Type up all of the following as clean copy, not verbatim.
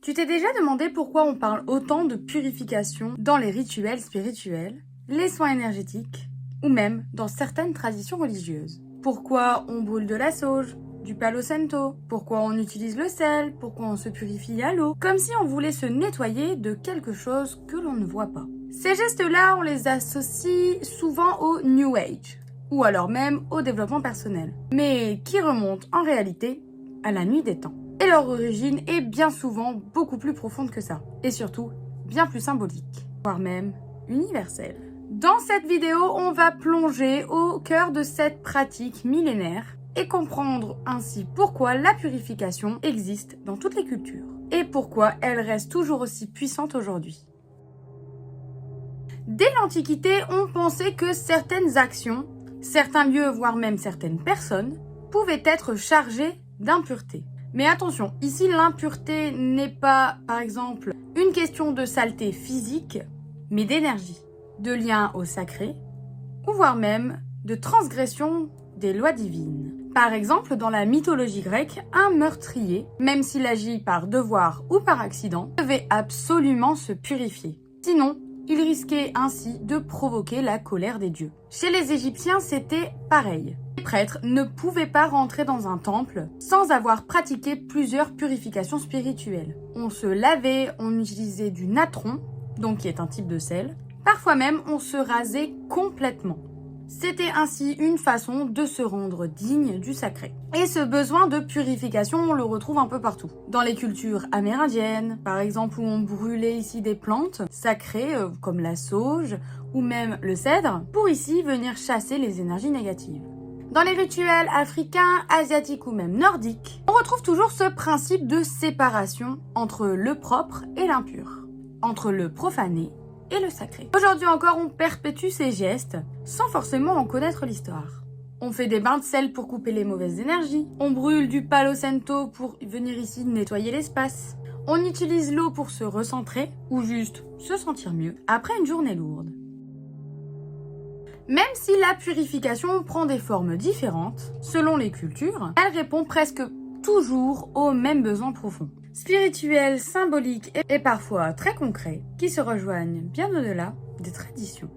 Tu t'es déjà demandé pourquoi on parle autant de purification dans les rituels spirituels, les soins énergétiques ou même dans certaines traditions religieuses? Pourquoi on brûle de la sauge, du palo santo? Pourquoi on utilise le sel? Pourquoi on se purifie à l'eau? Comme si on voulait se nettoyer de quelque chose que l'on ne voit pas. Ces gestes-là, on les associe souvent au New Age ou alors même au développement personnel, mais qui remontent en réalité à la nuit des temps. Et leur origine est bien souvent beaucoup plus profonde que ça, et surtout bien plus symbolique, voire même universelle. Dans cette vidéo, on va plonger au cœur de cette pratique millénaire et comprendre ainsi pourquoi la purification existe dans toutes les cultures et pourquoi elle reste toujours aussi puissante aujourd'hui. Dès l'Antiquité, on pensait que certaines actions, certains lieux, voire même certaines personnes, pouvaient être chargées d'impureté. Mais attention, ici l'impureté n'est pas, par exemple, une question de saleté physique, mais d'énergie, de lien au sacré, ou voire même de transgression des lois divines. Par exemple, dans la mythologie grecque, un meurtrier, même s'il agit par devoir ou par accident, devait absolument se purifier. Sinon, il risquait ainsi de provoquer la colère des dieux. Chez les Égyptiens, c'était pareil. Les prêtres ne pouvaient pas rentrer dans un temple sans avoir pratiqué plusieurs purifications spirituelles. On se lavait, on utilisait du natron, donc qui est un type de sel. Parfois même, on se rasait complètement. C'était ainsi une façon de se rendre digne du sacré. Et ce besoin de purification, on le retrouve un peu partout. Dans les cultures amérindiennes, par exemple, où on brûlait ici des plantes sacrées, comme la sauge, ou même le cèdre, pour ici venir chasser les énergies négatives. Dans les rituels africains, asiatiques ou même nordiques, on retrouve toujours ce principe de séparation entre le propre et l'impur, entre le profané et le sacré. Aujourd'hui encore, on perpétue ces gestes sans forcément en connaître l'histoire. On fait des bains de sel pour couper les mauvaises énergies. On brûle du palo santo pour venir ici nettoyer l'espace. On utilise l'eau pour se recentrer ou juste se sentir mieux après une journée lourde. Même si la purification prend des formes différentes, selon les cultures, elle répond presque toujours aux mêmes besoins profonds. Spirituels, symboliques et parfois très concrets, qui se rejoignent bien au-delà des traditions.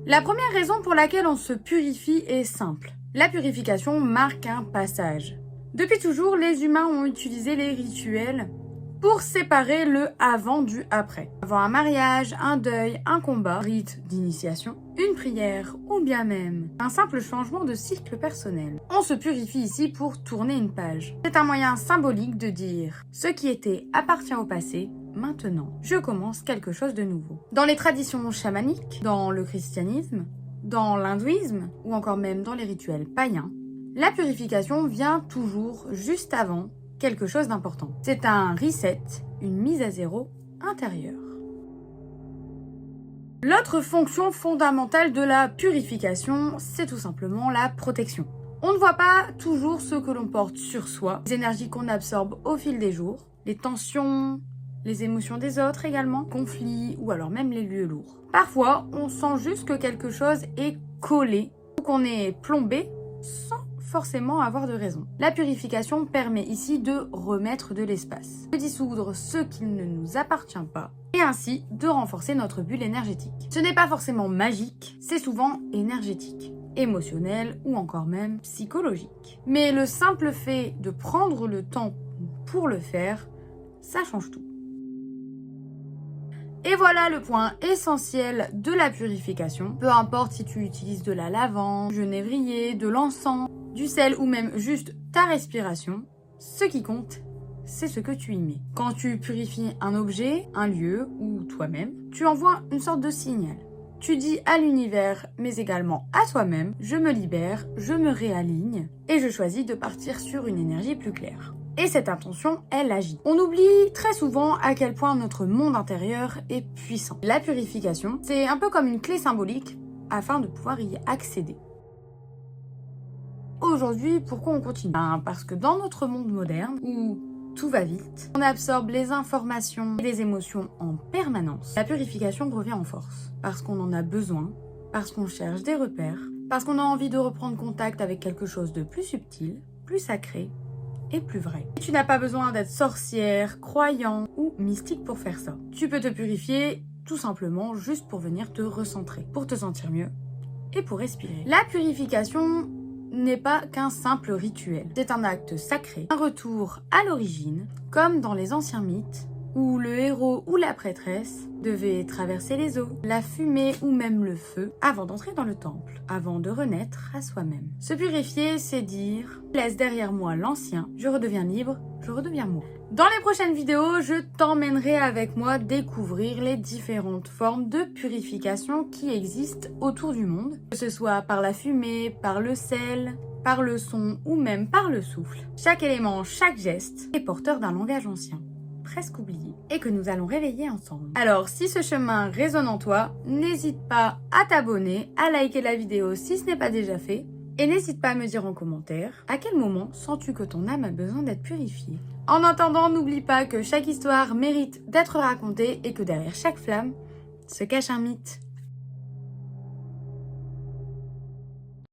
La première raison pour laquelle on se purifie est simple. La purification marque un passage. Depuis toujours, les humains ont utilisé les rituels pour séparer le avant du après. Avant un mariage, un deuil, un combat, rite d'initiation, une prière ou bien même un simple changement de cycle personnel. On se purifie ici pour tourner une page. C'est un moyen symbolique de dire « ce qui était appartient au passé, maintenant, je commence quelque chose de nouveau ». Dans les traditions chamaniques, dans le christianisme, dans l'hindouisme ou encore même dans les rituels païens, la purification vient toujours juste avant quelque chose d'important. C'est un reset, une mise à zéro intérieure. L'autre fonction fondamentale de la purification, c'est tout simplement la protection. On ne voit pas toujours ce que l'on porte sur soi, les énergies qu'on absorbe au fil des jours, les tensions, les émotions des autres également, conflits ou alors même les lieux lourds. Parfois, on sent juste que quelque chose est collé ou qu'on est plombé sans forcément avoir de raison. La purification permet ici de remettre de l'espace, de dissoudre ce qui ne nous appartient pas et ainsi de renforcer notre bulle énergétique. Ce n'est pas forcément magique, c'est souvent énergétique, émotionnel ou encore même psychologique. Mais le simple fait de prendre le temps pour le faire, ça change tout. Et voilà le point essentiel de la purification. Peu importe si tu utilises de la lavande, du genévrier, de l'encens, du sel ou même juste ta respiration, ce qui compte, c'est ce que tu y mets. Quand tu purifies un objet, un lieu ou toi-même, tu envoies une sorte de signal. Tu dis à l'univers, mais également à toi-même, je me libère, je me réaligne et je choisis de partir sur une énergie plus claire. Et cette intention, elle agit. On oublie très souvent à quel point notre monde intérieur est puissant. La purification, c'est un peu comme une clé symbolique afin de pouvoir y accéder. Aujourd'hui, pourquoi on continue? Parce que dans notre monde moderne, où tout va vite, on absorbe les informations et les émotions en permanence, la purification revient en force. Parce qu'on en a besoin, parce qu'on cherche des repères, parce qu'on a envie de reprendre contact avec quelque chose de plus subtil, plus sacré et plus vrai. Et tu n'as pas besoin d'être sorcière, croyant ou mystique pour faire ça. Tu peux te purifier tout simplement juste pour venir te recentrer, pour te sentir mieux et pour respirer. La purification n'est pas qu'un simple rituel. C'est un acte sacré, un retour à l'origine, comme dans les anciens mythes, où le héros ou la prêtresse devait traverser les eaux, la fumée ou même le feu avant d'entrer dans le temple, avant de renaître à soi-même. Se purifier, c'est dire « laisse derrière moi l'ancien, je redeviens libre, je redeviens moi ». Dans les prochaines vidéos, je t'emmènerai avec moi découvrir les différentes formes de purification qui existent autour du monde, que ce soit par la fumée, par le sel, par le son ou même par le souffle. Chaque élément, chaque geste est porteur d'un langage ancien, presque oublié, et que nous allons réveiller ensemble. Alors, si ce chemin résonne en toi, n'hésite pas à t'abonner, à liker la vidéo si ce n'est pas déjà fait, et n'hésite pas à me dire en commentaire à quel moment sens-tu que ton âme a besoin d'être purifiée. En attendant, n'oublie pas que chaque histoire mérite d'être racontée et que derrière chaque flamme se cache un mythe.